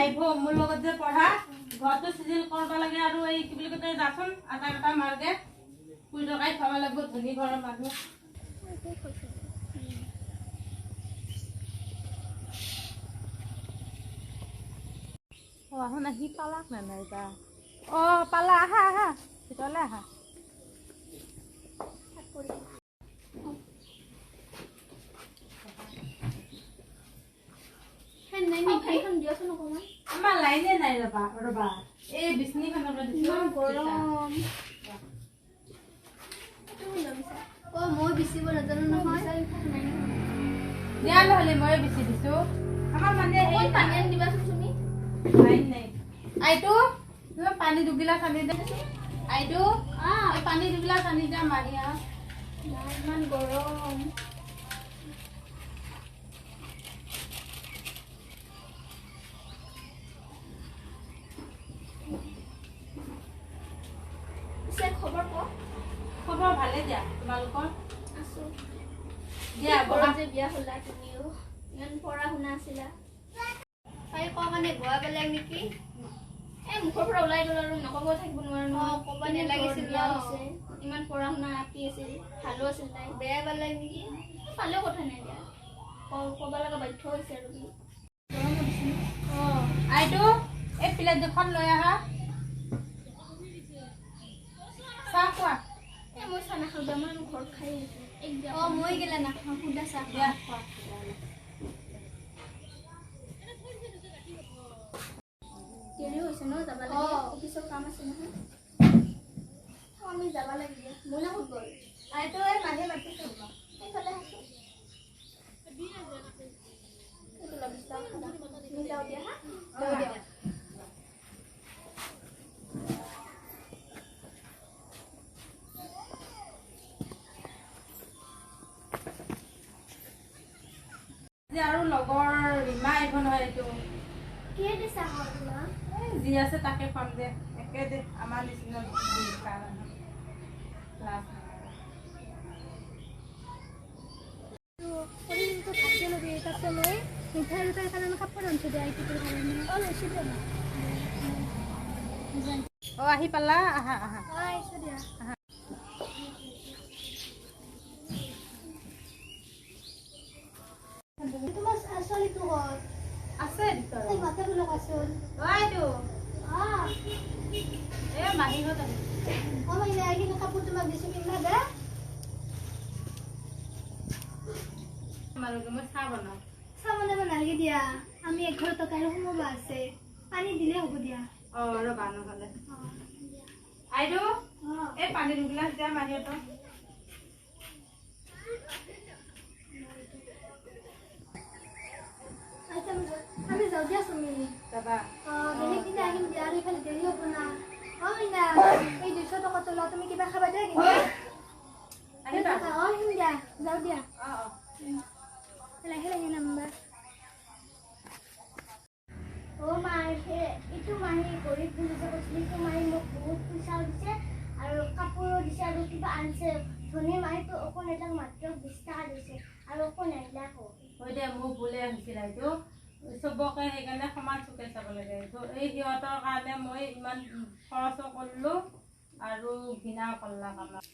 আহিব মোৰ লগত যে পঢ়া ঘৰটো চিজিল কৰিব লাগে আৰু এই কি বুলি কয় যাচোন আটা কাটা মাৰগে পুৰি তৰকাৰী খাব লাগিব ধনী ঘৰৰ মানুহ আহোঁ আহি পালাক নে নাই তা পালা আহা আহা ভিতৰলৈ আহা আমাৰ লাইনে নাই ৰবা ৰবা এই বিচনীখনৰ গৰম মই বিচিব নাজানো নহয় দিয়া নহ'লে মই বিচি দিছো আমাৰ মানে এই পানী আনি দিবাচোন তুমি লাইন নাই আইটো তুমি পানী দুগিলাচ আনি দে আইটো এই পানী দুগিলাচ আনি দে মাৰিয়া ইমান গৰম খবৰ ভালে দিয়া তোমালোকৰ আছো দিয়া ঘৰত যে বিয়া হ'লা তুমিও ইমান পঢ়া শুনা আছিলা তাই কোৱা মানে গোৱা বেলেগ নেকি এই মুখৰ পৰা ওলাই গ'ল আৰু নকব থাকিব নোৱাৰো ন ক'ব নালাগিছিল বিয়া হৈছে ইমান পঢ়া শুনা আপি আছিল ভালো আছিল তাই বেয়া বেলেগ নেকি পালেও কথা নাই দিয়া ক'ব লগা বাধ্য হৈছে আৰু কি আইটো এই প্লেট দুখন লৈ আহা চাহ খোৱা মই চাহ নাখাওঁ দিয়া মই ঘৰত খাই আহিছোঁ মই গেলে নাখাওঁ সুদা চাহ দিয়া খোৱা দেৰি হৈছে ন যাব লাগে অফিচৰ কাম আছে নহয় আমি যাব লাগিব মই না ক'ত গ'ল আইটো এই মাহে মাতিছোঁ সেইফালে আছোঁ যাওঁ দিয়া হা যাওঁ দিয়া আৰু লগৰ ৰীমা আহিব নহয় এইটো কিহে দিছা তোমাৰ যি আছে তাকে খুৱাম দে একে দে আমাৰ নিচিনা আহি পালা আহা আহা আছে মাহীহঁত কাপোৰ তোমাক দিছো কিনা দে মই চাহ বনাওঁ চাহ বনাব নালাগে দিয়া আমি এঘৰ টকাৰ সোমাব আছে পানী দিলে হ'ব দিয়া ৰবা নহ'লে আইটো এই পানী দুগিলাচ দিয়া মাহীহঁতক আমি যাওঁ দিয়া তুমি যাবা বেলেগ দিনা আহিম দিয়া আৰু ইফালে দেৰি হ'ব না মিনা এই 200 টকা তোলা তুমি কিবা খাবা দিয়া কিন্তু আহিম দিয়া যাওঁ দিয়া লাহে নাম্বাৰ মায়ে এইটো মাহী গৰীব বুলি যে কৈছিলে এইটো মাহী মোক বহুত পইচাও দিছে আৰু কাপোৰো দিছে আৰু কিবা আনিছে ধনী মাহীটো অকণ এটাক মাত্ৰ 20 টকা দিছে আৰু অকণ এলাকো হয় দে মোৰ ভুলে হৈছিল এইটো চবকে সেইকাৰণে সমান চুকে চাব লাগে এই সিহঁতৰ কাৰণে মই ইমান খৰচো কৰিলোঁ আৰু ঘৃণাও কৰলাক আমাক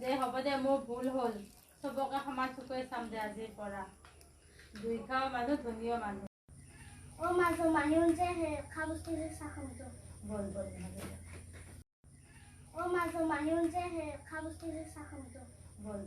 দে হ'ব দে মোৰ ভুল হ'ল চবকে সমান চুকে চাম দে আজিৰ পৰা দুইখাও মানুহ ধনীয় মানুহ মাহী যে খা বস্তু যে চাহ খামতো বল মাহী যে খা বস্তু যে চাহ খামতো বল